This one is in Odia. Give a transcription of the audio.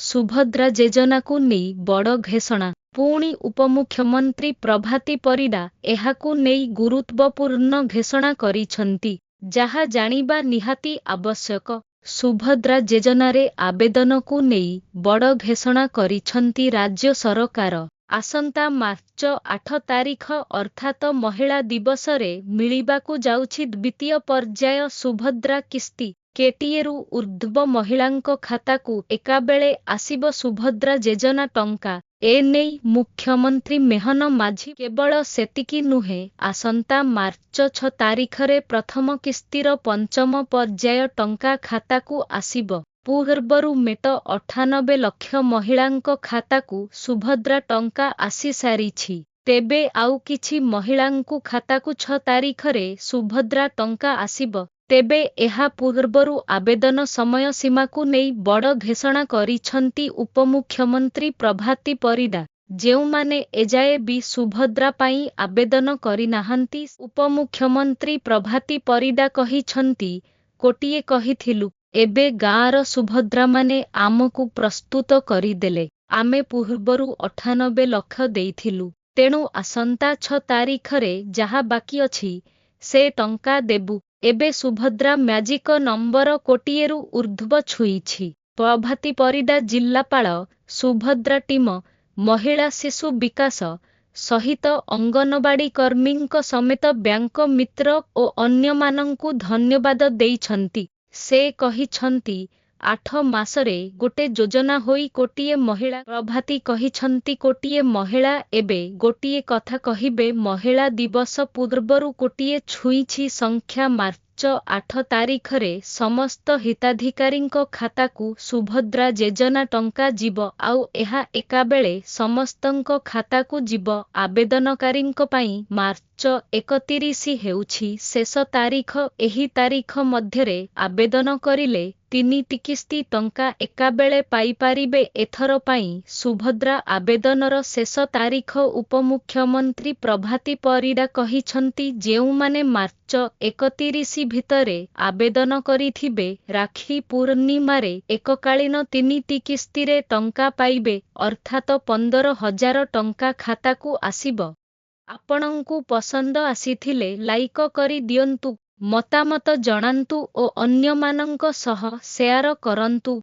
ସୁଭଦ୍ରା ଯୋଜନାକୁ ନେଇ ବଡ଼ ଘୋଷଣା। ପୁଣି ଉପମୁଖ୍ୟମନ୍ତ୍ରୀ ପ୍ରଭାତୀ ପରିଡ଼ା ଏହାକୁ ନେଇ ଗୁରୁତ୍ୱପୂର୍ଣ୍ଣ ଘୋଷଣା କରିଛନ୍ତି, ଯାହା ଜାଣିବା ନିହାତି ଆବଶ୍ୟକ। ସୁଭଦ୍ରା ଯୋଜନାରେ ଆବେଦନକୁ ନେଇ ବଡ଼ ଘୋଷଣା କରିଛନ୍ତି ରାଜ୍ୟ ସରକାର। ଆସନ୍ତା ମାର୍ଚ୍ଚ 8 ତାରିଖ ଅର୍ଥାତ ମହିଳା ଦିବସରେ ମିଳିବାକୁ ଯାଉଛି ଦ୍ୱିତୀୟ ପର୍ଯ୍ୟାୟ ସୁଭଦ୍ରା କିସ୍ତି। କୋଟିଏରୁ ଊର୍ଦ୍ଧ୍ୱ ମହିଳାଙ୍କ ଖାତାକୁ ଏକାବେଳେ ଆସିବ ସୁଭଦ୍ରା ଯୋଜନା ଟଙ୍କା। ଏନେଇ ମୁଖ୍ୟମନ୍ତ୍ରୀ ମୋହନ ମାଝୀ କେବଳ ସେତିକି ନୁହେଁ, ଆସନ୍ତା ମାର୍ଚ୍ଚ 6 ତାରିଖରେ ପ୍ରଥମ କିସ୍ତିର ପଞ୍ଚମ ପର୍ଯ୍ୟାୟ ଟଙ୍କା ଖାତାକୁ ଆସିବ। ପୂର୍ବରୁ ମୋଟ 98 ଲକ୍ଷ ମହିଳାଙ୍କ ଖାତାକୁ ସୁଭଦ୍ରା ଟଙ୍କା ଆସିସାରିଛି। ତେବେ ଆଉ କିଛି ମହିଳାଙ୍କୁ ଖାତାକୁ 6 ତାରିଖରେ ସୁଭଦ୍ରା ଟଙ୍କା ଆସିବ। ତେବେ ଏହା ପୂର୍ବରୁ ଆବେଦନ ସମୟ ସୀମାକୁ ନେଇ ବଡ଼ ଘୋଷଣା କରିଛନ୍ତି ଉପମୁଖ୍ୟମନ୍ତ୍ରୀ ପ୍ରଭାତୀ ପରିଡ଼ା। ଯେଉଁମାନେ ଏଯାଏ ବି ସୁଭଦ୍ରା ପାଇଁ ଆବେଦନ କରିନାହାନ୍ତି, ଉପମୁଖ୍ୟମନ୍ତ୍ରୀ ପ୍ରଭାତୀ ପରିଡ଼ା କହିଛନ୍ତି, କୋଟିଏ କହିଥିଲୁ, ଏବେ ଗାଁର ସୁଭଦ୍ରାମାନେ ଆମକୁ ପ୍ରସ୍ତୁତ କରିଦେଲେ। ଆମେ ପୂର୍ବରୁ 98 ଲକ୍ଷ ଦେଇଥିଲୁ। ତେଣୁ ଆସନ୍ତା 6 ତାରିଖରେ ଯାହା ବାକି ଅଛି, ସେ ଟଙ୍କା ଦେବୁ। ଏବେ ସୁଭଦ୍ରା ମ୍ୟାଜିକ ନମ୍ବର କୋଟିଏରୁ ଊର୍ଦ୍ଧ୍ୱ ଛୁଇଁଛି। ପ୍ରଭାତୀ ପରିଡ଼ା ଜିଲ୍ଲାପାଳ, ସୁଭଦ୍ରା ଟିମ, ମହିଳା ଶିଶୁ ବିକାଶ ସହିତ ଅଙ୍ଗନବାଡ଼ି କର୍ମୀଙ୍କ ସମେତ ବ୍ୟାଙ୍କ ମିତ୍ର ଓ ଅନ୍ୟମାନଙ୍କୁ ଧନ୍ୟବାଦ ଦେଇଛନ୍ତି। ସେ କହିଛନ୍ତି, 8 ମାସରେ ଗୋଟେ ଯୋଜନା ହୋଇ କୋଟିଏ ମହିଳା। ପ୍ରଭାତୀ କହିଛନ୍ତି, କୋଟିଏ ମହିଳା। ଏବେ ଗୋଟିଏ କଥା କହିବେ, ମହିଳା ଦିବସ ପୂର୍ବରୁ କୋଟିଏ ଛୁଇଁଛି ସଂଖ୍ୟା। ମାର୍ଚ୍ଚ 8 ତାରିଖରେ ସମସ୍ତ ହିତାଧିକାରୀଙ୍କ ଖାତାକୁ ସୁଭଦ୍ରା ଯୋଜନା ଟଙ୍କା ଯିବ। ଆଉ ଏହା ଏକାବେଳେ ସମସ୍ତଙ୍କ ଖାତାକୁ ଯିବ। ଆବେଦନକାରୀଙ୍କ ପାଇଁ ମାର୍ଚ୍ଚ 31 ହେଉଛି ଶେଷ ତାରିଖ। ଏହି ତାରିଖ ମଧ୍ୟରେ ଆବେଦନ କରିଲେ 3ଟି କିସ୍ତି ଟଙ୍କା ଏକାବେଳେ ପାଇପାରିବେ। ଏଥର ପାଇଁ ସୁଭଦ୍ରା ଆବେଦନର ଶେଷ ତାରିଖ ଉପମୁଖ୍ୟମନ୍ତ୍ରୀ ପ୍ରଭାତୀ ପରିଡ଼ା କହିଛନ୍ତି, ଯେଉଁମାନେ ମାର୍ଚ୍ଚ 31 ଭିତରେ ଆବେଦନ କରିଥିବେ, ରାକ୍ଷୀ ପୂର୍ଣ୍ଣିମାରେ ଏକକାଳୀନ 3ଟି କିସ୍ତିରେ ଟଙ୍କା ପାଇବେ, ଅର୍ଥାତ 15,000 ଟଙ୍କା ଖାତାକୁ ଆସିବ। ଆପଣଙ୍କୁ ପସନ୍ଦ ଆସିଥିଲେ ଲାଇକ୍ କରି ଦିଅନ୍ତୁ, ମତାମତ ଜଣାନ୍ତୁ ଓ ଅନ୍ୟମାନଙ୍କ ସହ ସେୟାର କରନ୍ତୁ।